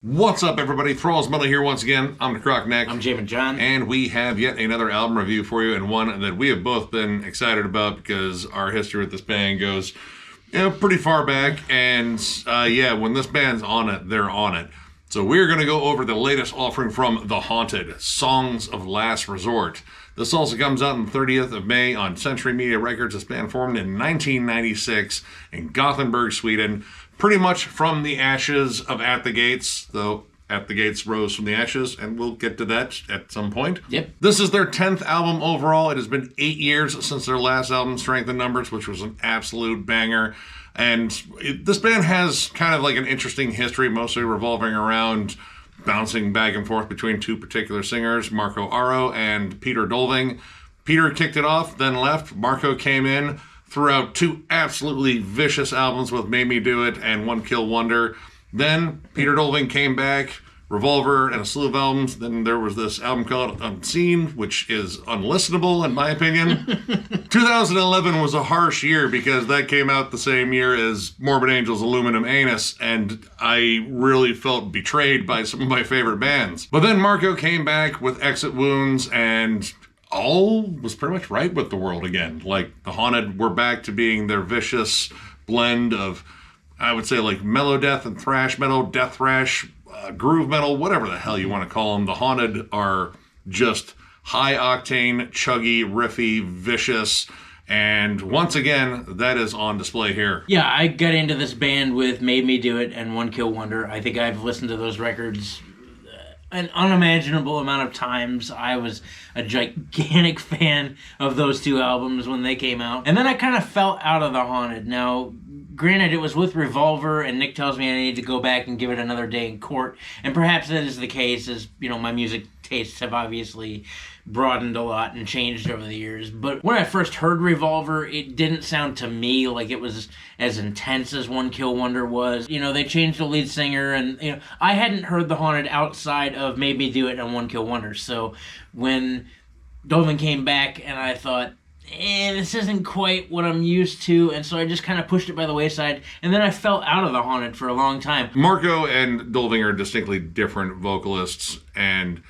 What's up, everybody? Thralls Metal here once again. I'm Necrotic. I'm Jammin. And we have yet another album review for you, and one that we have both been excited about because our history with this band goes, pretty far back. And when this band's on it, they're on it. So we're going to go over the latest offering from The Haunted, Songs of Last Resort. This also comes out on the 30th of May on Century Media Records. This band formed in 1996 in Gothenburg, Sweden. Pretty much from the ashes of At the Gates, though At the Gates rose from the ashes, and we'll get to that at some point. Yep. This is their 10th album overall. It has been 8 years since their last album, Strength in Numbers, which was an absolute banger. And this band has kind of like an interesting history, mostly revolving around bouncing back and forth between two particular singers, Marco Aro and Peter Dolving. Peter kicked it off, then left. Marco came in, threw out two absolutely vicious albums with Made Me Do It and One Kill Wonder. Then Peter Dolving came back, Revolver, and a slew of albums. Then there was this album called Unseen, which is unlistenable in my opinion. 2011 was a harsh year because that came out the same year as Morbid Angel's Aluminum Anus, and I really felt betrayed by some of my favorite bands. But then Marco came back with Exit Wounds, and all was pretty much right with the world again. Like, The Haunted were back to being their vicious blend of, I would say, like melodeath and thrash metal, death thrash, groove metal, whatever the hell you want to call them. The Haunted are just high octane, chuggy, riffy, vicious, and once again, that is on display here. Yeah, I got into this band with Made Me Do It and One Kill Wonder. I think I've listened to those records an unimaginable amount of times. I was a gigantic fan of those two albums when they came out. And then I kind of fell out of The Haunted. Now, granted, it was with Revolver, and Nick tells me I need to go back and give it another day in court. And perhaps that is the case, as, my music tastes have obviously broadened a lot and changed over the years. But when I first heard Revolver, it didn't sound to me like it was as intense as One Kill Wonder was. They changed the lead singer, and I hadn't heard The Haunted outside of Made Me Do It and One Kill Wonder. So when Dolvin came back, and I thought, this isn't quite what I'm used to, and so I just kind of pushed it by the wayside, and then I fell out of The Haunted for a long time. Marco and Dolving are distinctly different vocalists, and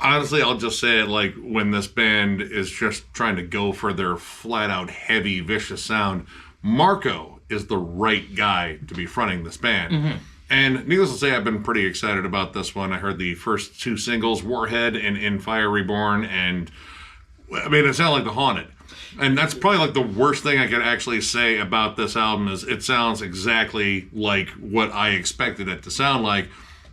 honestly, I'll just say it, like, when this band is just trying to go for their flat-out, heavy, vicious sound, Marco is the right guy to be fronting this band. Mm-hmm. And needless to say, I've been pretty excited about this one. I heard the first two singles, Warhead and In Fire Reborn, and, it sounded like The Haunted. And that's probably like the worst thing I could actually say about this album is it sounds exactly like what I expected it to sound like.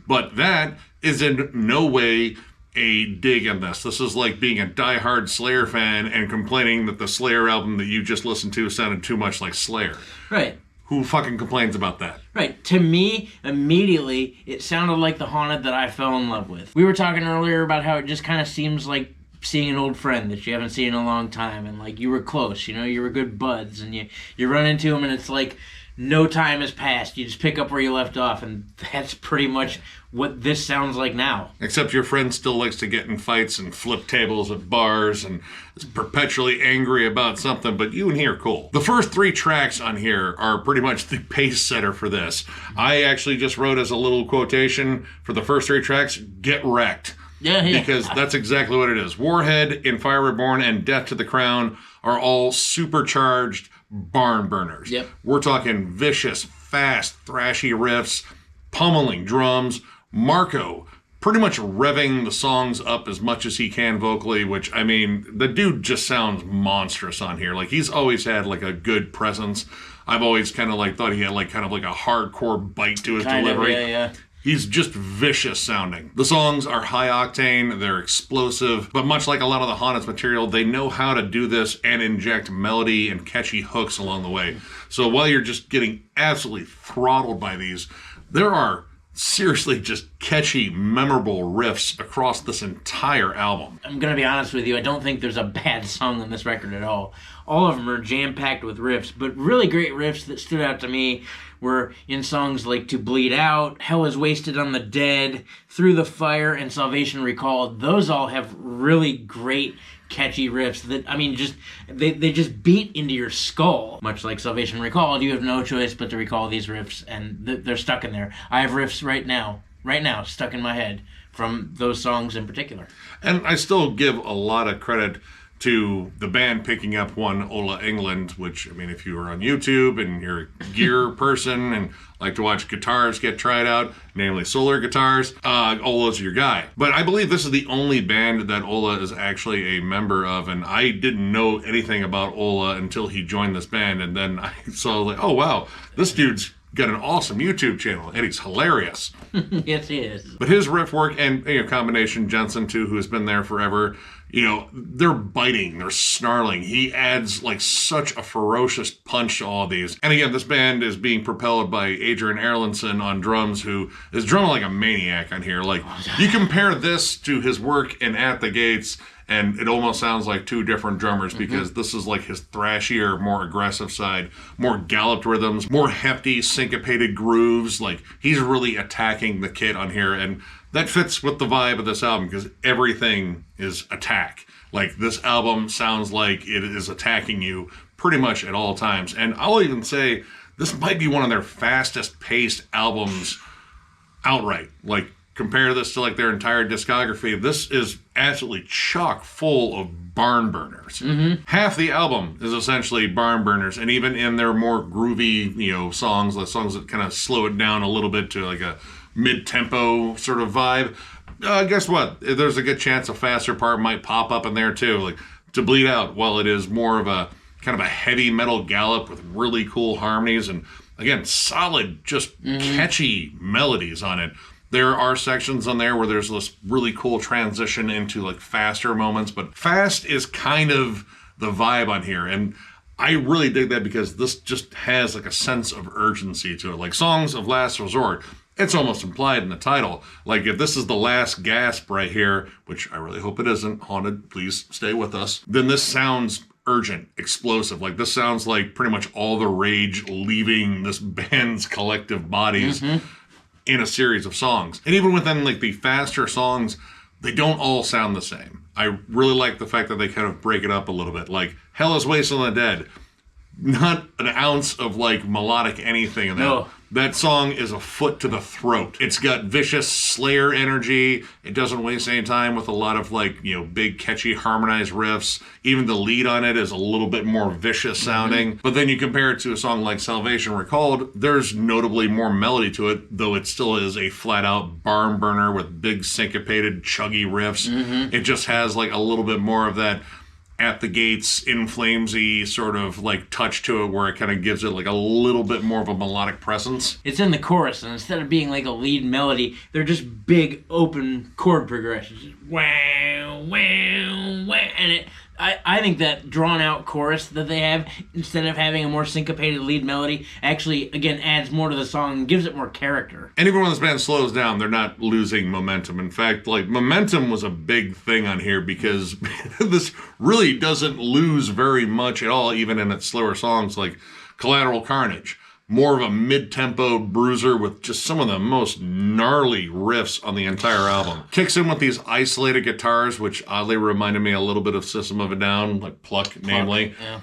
But that is in no way a dig in this. This is like being a diehard Slayer fan and complaining that the Slayer album that you just listened to sounded too much like Slayer. Right. Who fucking complains about that? Right. To me, immediately, it sounded like The Haunted that I fell in love with. We were talking earlier about how it just kind of seems like seeing an old friend that you haven't seen in a long time, and like you were close, you were good buds, and you run into them, and it's like no time has passed. You just pick up where you left off, and that's pretty much what this sounds like now. Except your friend still likes to get in fights and flip tables at bars and is perpetually angry about something, but you and he are cool. The first three tracks on here are pretty much the pace setter for this. I actually just wrote as a little quotation for the first three tracks, "Get wrecked." Yeah. Because that's exactly what it is. Warhead, In Fire Reborn, and Death to the Crown are all supercharged barn burners. Yep. We're talking vicious, fast, thrashy riffs, pummeling drums. Marco pretty much revving the songs up as much as he can vocally, which, the dude just sounds monstrous on here. Like, he's always had, like, a good presence. I've always kind of, like, thought he had, like, kind of like a hardcore bite to his delivery. Yeah. He's just vicious sounding. The songs are high octane, they're explosive, but much like a lot of the Haunted's material, they know how to do this and inject melody and catchy hooks along the way. So while you're just getting absolutely throttled by these, there are seriously just catchy, memorable riffs across this entire album. I'm going to be honest with you, I don't think there's a bad song on this record at all. All of them are jam-packed with riffs, but really great riffs that stood out to me were in songs like To Bleed Out, Hell is Wasted on the Dead, Through the Fire, and Salvation Recalled. Those all have really great catchy riffs that, they just beat into your skull. Much like Salvation Recalled, you have no choice but to recall these riffs, and they're stuck in there. I have riffs right now right now stuck in my head from those songs in particular. And I still give a lot of credit to the band picking up one Ola England, which, I mean, if you are on YouTube and you're a gear person and like to watch guitars get tried out, namely solar guitars, Ola's your guy. But I believe this is the only band that Ola is actually a member of, and I didn't know anything about Ola until he joined this band, and then I saw, like, oh wow, this dude's got an awesome YouTube channel, and he's hilarious. Yes, he is. But his riff work and combination, Jensen too, who has been there forever, they're biting, they're snarling. He adds like such a ferocious punch to all these. And again, this band is being propelled by Adrian Erlandson on drums, who is drumming like a maniac on here. Like, you compare this to his work in At the Gates, and it almost sounds like two different drummers, because this is like his thrashier, more aggressive side, more galloped rhythms, more hefty, syncopated grooves. Like, he's really attacking the kit on here, and that fits with the vibe of this album, because everything is attack. Like, this album sounds like it is attacking you pretty much at all times. And I'll even say this might be one of their fastest paced albums outright. Like, compare this to like their entire discography. This is absolutely chock full of barn burners. Half the album is essentially barn burners, and even in their more groovy, songs, the songs that kind of slow it down a little bit to like a mid-tempo sort of vibe, guess what? There's a good chance a faster part might pop up in there too. Like, To Bleed Out, while it is more of a kind of a heavy metal gallop with really cool harmonies and, again, solid, just catchy melodies on it, there are sections on there where there's this really cool transition into like faster moments, but fast is kind of the vibe on here. And I really dig that, because this just has like a sense of urgency to it. Like Songs of Last Resort, it's almost implied in the title. Like, if this is the last gasp right here, which I really hope it isn't, Haunted, please stay with us, then this sounds urgent, explosive. Like, this sounds like pretty much all the rage leaving this band's collective bodies in a series of songs. And even within like the faster songs, they don't all sound the same. I really like the fact that they kind of break it up a little bit. Like Hell is Wasting the Dead, not an ounce of like melodic anything in that. No. That song is a foot to the throat. It's got vicious Slayer energy. It doesn't waste any time with a lot of like, big catchy harmonized riffs. Even the lead on it is a little bit more vicious sounding. But then you compare it to a song like Salvation Recalled, there's notably more melody to it, though it still is a flat out barn burner with big syncopated chuggy riffs. It just has like a little bit more of that At the Gates, In Flames-y sort of like touch to it, where it kind of gives it like a little bit more of a melodic presence. It's in the chorus, and instead of being like a lead melody, they're just big open chord progressions. Just wow, wow, wow. And I think that drawn out chorus that they have, instead of having a more syncopated lead melody, actually, again, adds more to the song and gives it more character. And even when this band slows down, they're not losing momentum. In fact, like, momentum was a big thing on here, because this really doesn't lose very much at all, even in its slower songs, like Collateral Carnage. More of a mid-tempo bruiser with just some of the most gnarly riffs on the entire album. Kicks in with these isolated guitars, which oddly reminded me a little bit of System of a Down, like Pluck, namely. Yeah.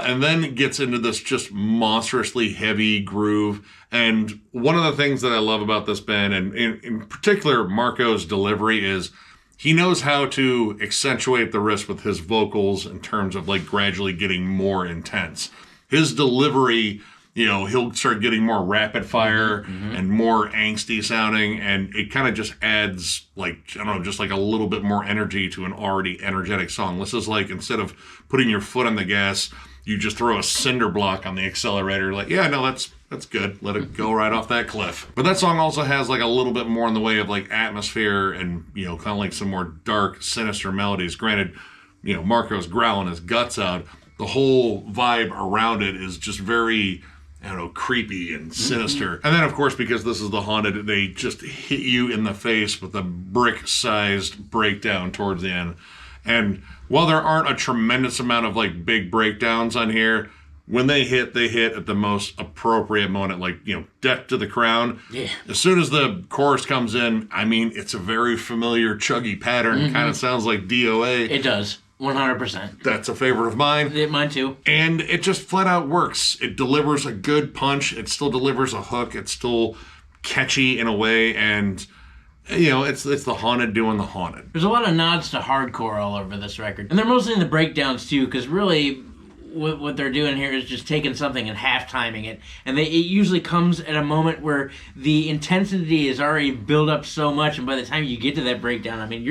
And then gets into this just monstrously heavy groove. And one of the things that I love about this band, and in particular Marco's delivery, is he knows how to accentuate the riffs with his vocals in terms of like gradually getting more intense. His delivery, he'll start getting more rapid fire and more angsty sounding, and it kind of just adds like, I don't know, just like a little bit more energy to an already energetic song. This is like, instead of putting your foot on the gas, you just throw a cinder block on the accelerator. Like, yeah, no, that's good. Let it go right off that cliff. But that song also has like a little bit more in the way of like atmosphere and, kind of like some more dark, sinister melodies. Granted, Marco's growling his guts out. The whole vibe around it is just very, I don't know, creepy and sinister. And then, of course, because this is the Haunted, they just hit you in the face with a brick-sized breakdown towards the end. And while there aren't a tremendous amount of like big breakdowns on here, when they hit at the most appropriate moment. Like, Death to the Crown. Yeah. As soon as the chorus comes in, I mean, it's a very familiar chuggy pattern. Kind of sounds like DOA. It does. 100%. That's a favorite of mine. Mine too. And it just flat out works. It delivers a good punch. It still delivers a hook. It's still catchy in a way. And It's the haunted doing the haunted. There's a lot of nods to hardcore all over this record. And they're mostly in the breakdowns, too, because really what they're doing here is just taking something and half-timing it. And it usually comes at a moment where the intensity is already built up so much, and by the time you get to that breakdown, I mean,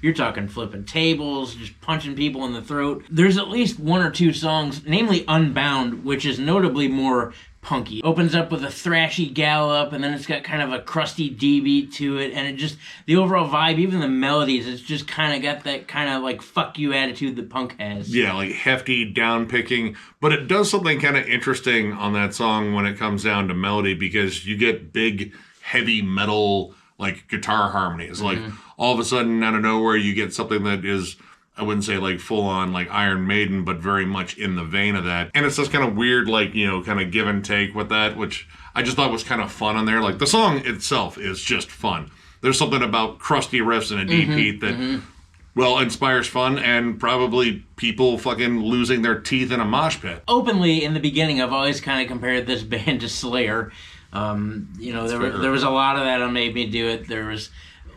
you're talking flipping tables, just punching people in the throat. There's at least one or two songs, namely Unbound, which is notably more punky. Opens up with a thrashy gallop, and then it's got kind of a crusty D beat to it, and it just, the overall vibe, even the melodies, it's just kind of got that kind of like fuck you attitude that punk has. Yeah, like hefty down picking, but it does something kind of interesting on that song when it comes down to melody, because you get big heavy metal like guitar harmonies. Like all of a sudden out of nowhere you get something that is, I wouldn't say like full on like Iron Maiden, but very much in the vein of that. And it's this kind of weird, like, kind of give and take with that, which I just thought was kind of fun on there. Like the song itself is just fun. There's something about crusty riffs and a deep beat that, well, inspires fun and probably people fucking losing their teeth in a mosh pit. Openly, in the beginning, I've always kind of compared this band to Slayer. There was a lot of that on Made Me Do It. There was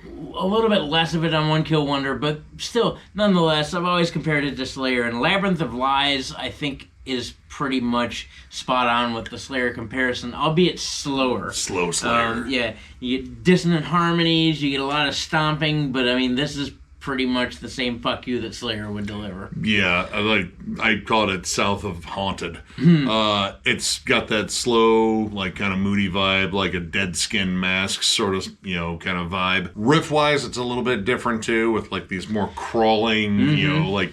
a little bit less of it on One Kill Wonder, but still, nonetheless, I've always compared it to Slayer. And Labyrinth of Lies, I think, is pretty much spot on with the Slayer comparison, albeit slower. Slow Slayer. Yeah, you get dissonant harmonies, you get a lot of stomping, but I mean, this is pretty much the same fuck you that Slayer would deliver. Yeah, I called it South of Haunted. It's got that slow, like kind of moody vibe, like a Dead Skin Mask sort of, kind of vibe. Riff-wise, it's a little bit different too, with like these more crawling, like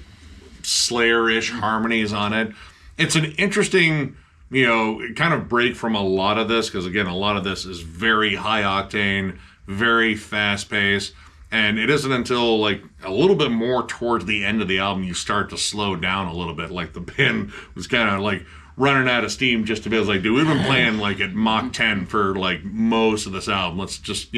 Slayer-ish harmonies on it. It's an interesting, kind of break from a lot of this, because again, a lot of this is very high octane, very fast paced. And it isn't until like a little bit more towards the end of the album you start to slow down a little bit. Like the band was kind of like running out of steam just to be like, dude, we've been playing like at Mach 10 for like most of this album. Let's just,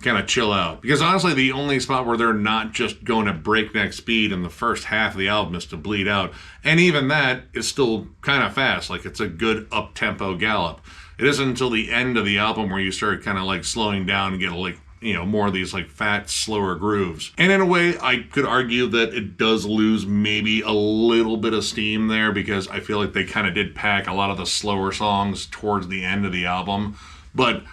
kind of chill out. Because honestly, the only spot where they're not just going at breakneck speed in the first half of the album is to Bleed Out. And even that is still kind of fast. Like it's a good up-tempo gallop. It isn't until the end of the album where you start kind of like slowing down and get like, more of these like fat, slower grooves. And in a way, I could argue that it does lose maybe a little bit of steam there, because I feel like they kind of did pack a lot of the slower songs towards the end of the album. But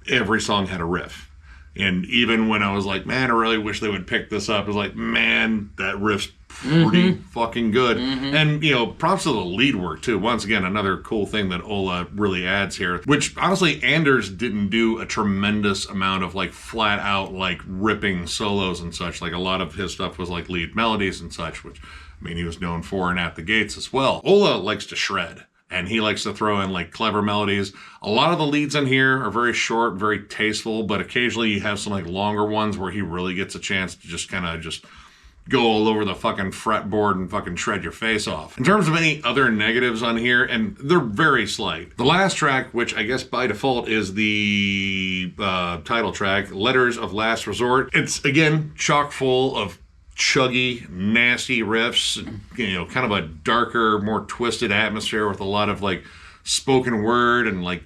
every song had a riff. And even when I was like, man, I really wish they would pick this up, I was like, man, that riff's pretty fucking good. And, props to the lead work, too. Once again, another cool thing that Ola really adds here, which, honestly, Anders didn't do a tremendous amount of, like, flat-out, like, ripping solos and such. Like, a lot of his stuff was, like, lead melodies and such, which, I mean, he was known for and at the gates as well. Ola likes to shred. And he likes to throw in like clever melodies. A lot of the leads in here are very short, very tasteful, but occasionally you have some like longer ones where he really gets a chance to just kind of just go all over the fucking fretboard and fucking shred your face off. In terms of any other negatives on here, and they're very slight. The last track, which I guess by default is the title track, Letters of Last Resort. It's, again, chock full of chuggy, nasty riffs, kind of a darker, more twisted atmosphere with a lot of like spoken word and like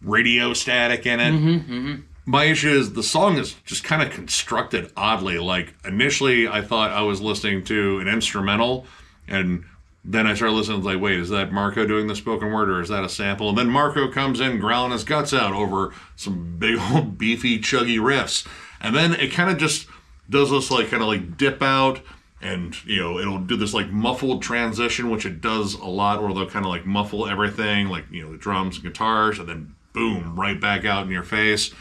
radio static in it. My issue is the song is just kind of constructed oddly. Like initially I thought I was listening to an instrumental, and then I started listening, like, wait, is that Marco doing the spoken word or is that a sample? And then Marco comes in growling his guts out over some big old beefy chuggy riffs. And then it kind of just does this like kind of like dip out, and it'll do this like muffled transition, which it does a lot, where they'll kind of like muffle everything, like the drums and guitars, and then boom, right back out in your face.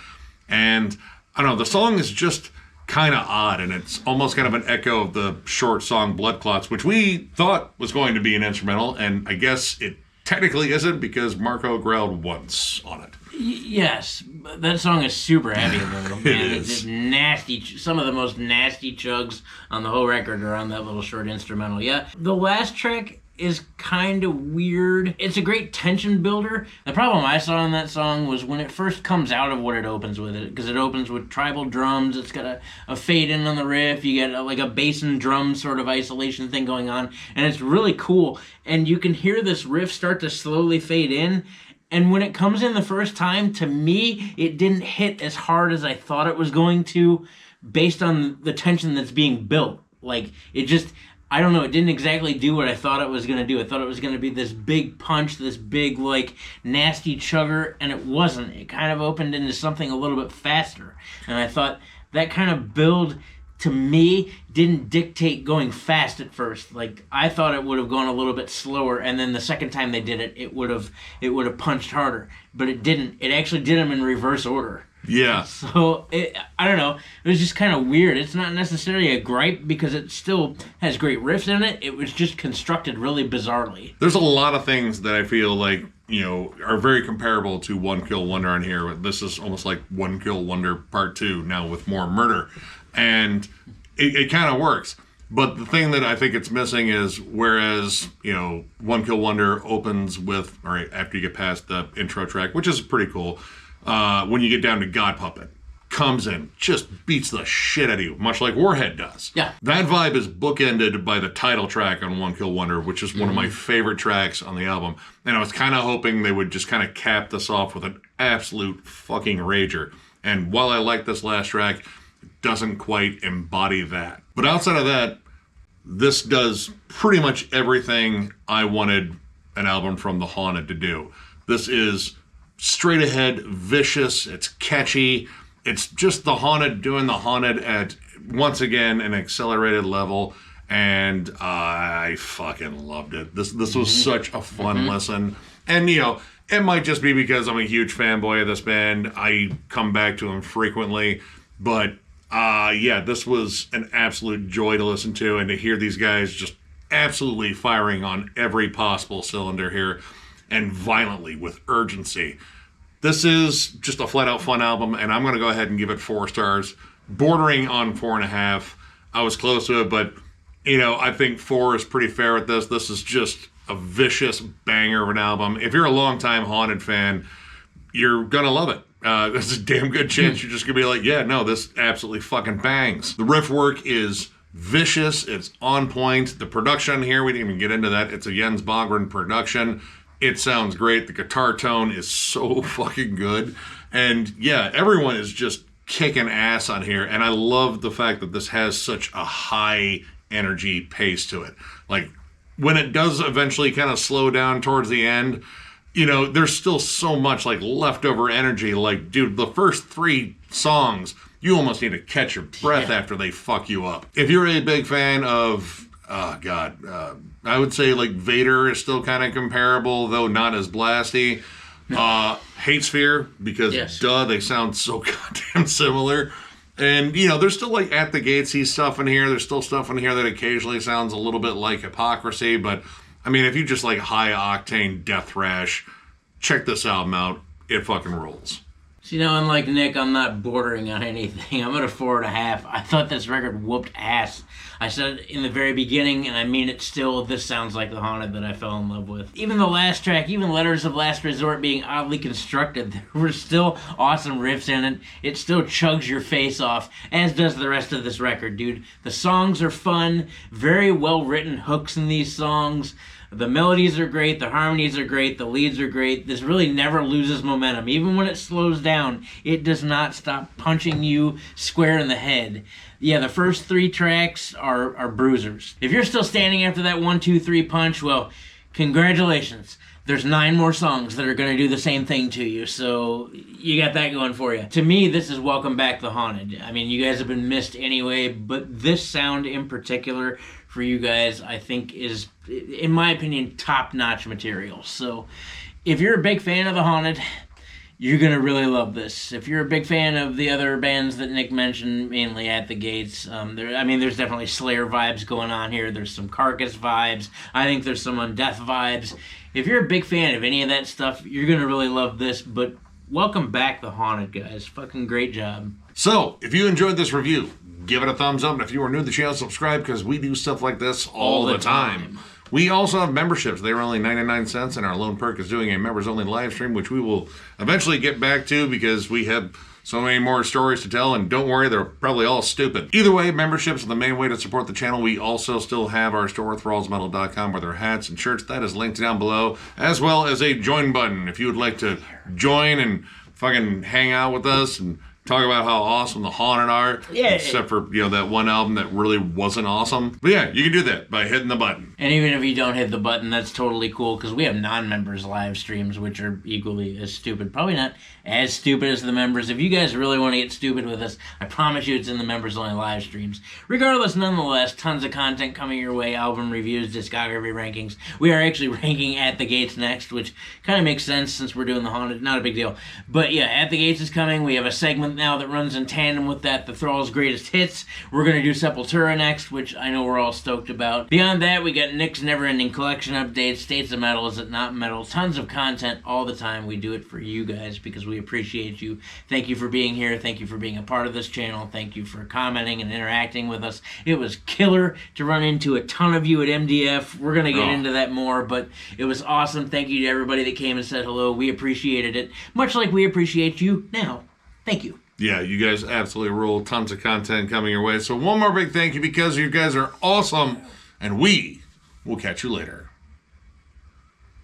And I don't know, the song is just kind of odd, and it's almost kind of an echo of the short song Blood Clots, which we thought was going to be an instrumental, and I guess it technically isn't, because Marco growled once on it. Yes, that song is super heavy, though, man. It's just nasty. Some of the most nasty chugs on the whole record are on that little short instrumental. Yeah, the last track is kind of weird. It's a great tension builder. The problem I saw in that song was when it first comes out of what it opens with, because it opens with tribal drums. It's got a fade in on the riff. You get like a bass and drum sort of isolation thing going on, and it's really cool. And you can hear this riff start to slowly fade in, And when it comes in the first time, to me, it didn't hit as hard as I thought it was going to, based on the tension that's being built. Like, it just, I don't know, it didn't exactly do what I thought it was going to do. I thought it was going to be this big punch, this big, like, nasty chugger, and it wasn't. It kind of opened into something a little bit faster. And I thought that kind of build, to me, didn't dictate going fast at first. Like, I thought it would have gone a little bit slower, and then the second time they did it, it would have punched harder. But it didn't. It actually did them in reverse order. Yeah. So, I don't know. It was just kind of weird. It's not necessarily a gripe because it still has great riffs in it. It was just constructed really bizarrely. There's a lot of things that I feel like, are very comparable to One Kill Wonder on here. This is almost like One Kill Wonder Part 2 now with more murder. And it kind of works. But the thing that I think it's missing is, whereas, One Kill Wonder opens with, all right, after you get past the intro track, which is pretty cool, when you get down to God Puppet, comes in, just beats the shit out of you, much like Warhead does. Yeah. That vibe is bookended by the title track on One Kill Wonder, which is one of my favorite tracks on the album. And I was kind of hoping they would just kind of cap this off with an absolute fucking rager. And while I like this last track, it doesn't quite embody that. But outside of that, this does pretty much everything I wanted an album from The Haunted to do. This is straight ahead, vicious, it's catchy. It's just The Haunted doing The Haunted at, once again, an accelerated level, and I fucking loved it. This was such a fun listen. And, it might just be because I'm a huge fanboy of this band. I come back to them frequently, but, this was an absolute joy to listen to, and to hear these guys just absolutely firing on every possible cylinder here, and violently, with urgency. This is just a flat-out fun album, and I'm going to go ahead and give it 4 stars, bordering on 4.5. I was close to it, but, I think 4 is pretty fair with this. This is just a vicious banger of an album. If you're a longtime Haunted fan, you're going to love it. There's a damn good chance you're just going to be like, yeah, no, this absolutely fucking bangs. The riff work is vicious. It's on point. The production here, we didn't even get into that. It's a Jens Bogren production. It sounds great. The guitar tone is so fucking good. And yeah, everyone is just kicking ass on here. And I love the fact that this has such a high energy pace to it. Like, when it does eventually kind of slow down towards the end, there's still so much like leftover energy. Like, dude, the first 3 songs, you almost need to catch your breath after they fuck you up. If you're a big fan of I would say like Vader is still kind of comparable, though not as blasty. Hate Sphere, because they sound so goddamn similar. And, there's still like At the Gatesy stuff in here. There's still stuff in here that occasionally sounds a little bit like Hypocrisy. But, I mean, if you just like high octane death thrash, check this album out. It fucking rules. So, unlike Nick, I'm not bordering on anything. I'm at a 4.5. I thought this record whooped ass. I said it in the very beginning, and I mean it still, this sounds like The Haunted that I fell in love with. Even the last track, even Letters of Last Resort being oddly constructed, there were still awesome riffs in it. It still chugs your face off, as does the rest of this record, dude. The songs are fun, very well-written hooks in these songs. The melodies are great, the harmonies are great, the leads are great. This really never loses momentum. Even when it slows down, it does not stop punching you square in the head. Yeah, the first 3 tracks are bruisers. If you're still standing after that 1, 2, 3 punch, well, congratulations. There's 9 more songs that are going to do the same thing to you, so you got that going for you. To me, this is Welcome Back the Haunted. I mean, you guys have been missed anyway, but this sound in particular for you guys, I think, is, in my opinion, top-notch material. So if you're a big fan of The Haunted, you're going to really love this. If you're a big fan of the other bands that Nick mentioned, mainly At the Gates, there's definitely Slayer vibes going on here. There's some Carcass vibes. I think there's some Undeath vibes. If you're a big fan of any of that stuff, you're going to really love this. But Welcome Back the Haunted, guys. Fucking great job. So, if you enjoyed this review, give it a thumbs up. And if you are new to the channel, subscribe, because we do stuff like this all the time. We also have memberships. They were only 99 cents, and our lone perk is doing a members-only live stream, which we will eventually get back to because we have so many more stories to tell, and don't worry, they're probably all stupid. Either way, memberships are the main way to support the channel. We also still have our store, thrallsmetal.com, with our hats and shirts. That is linked down below, as well as a join button if you would like to join and fucking hang out with us and talk about how awesome the Haunted are. Yeah. Except for, that one album that really wasn't awesome. But yeah, you can do that by hitting the button. And even if you don't hit the button, that's totally cool, because we have non-members live streams, which are equally as stupid. Probably not as stupid as the members. If you guys really want to get stupid with us, I promise you it's in the members-only live streams. Regardless, nonetheless, tons of content coming your way, album reviews, discography rankings. We are actually ranking At the Gates next, which kind of makes sense since we're doing the Haunted. Not a big deal. But yeah, At the Gates is coming. We have a segment now that runs in tandem with that, the Thralls Greatest Hits. We're going to do Sepultura next, which I know we're all stoked about. Beyond that, we got Nick's Never-Ending Collection updates, States of Metal, Is It Not Metal, tons of content all the time. We do it for you guys because we appreciate you. Thank you for being here. Thank you for being a part of this channel. Thank you for commenting and interacting with us. It was killer to run into a ton of you at MDF. We're going to get into that more, but it was awesome. Thank you to everybody that came and said hello. We appreciated it, much like we appreciate you now. Thank you. Yeah, you guys absolutely rule. Tons of content coming your way. So one more big thank you, because you guys are awesome, and we will catch you later.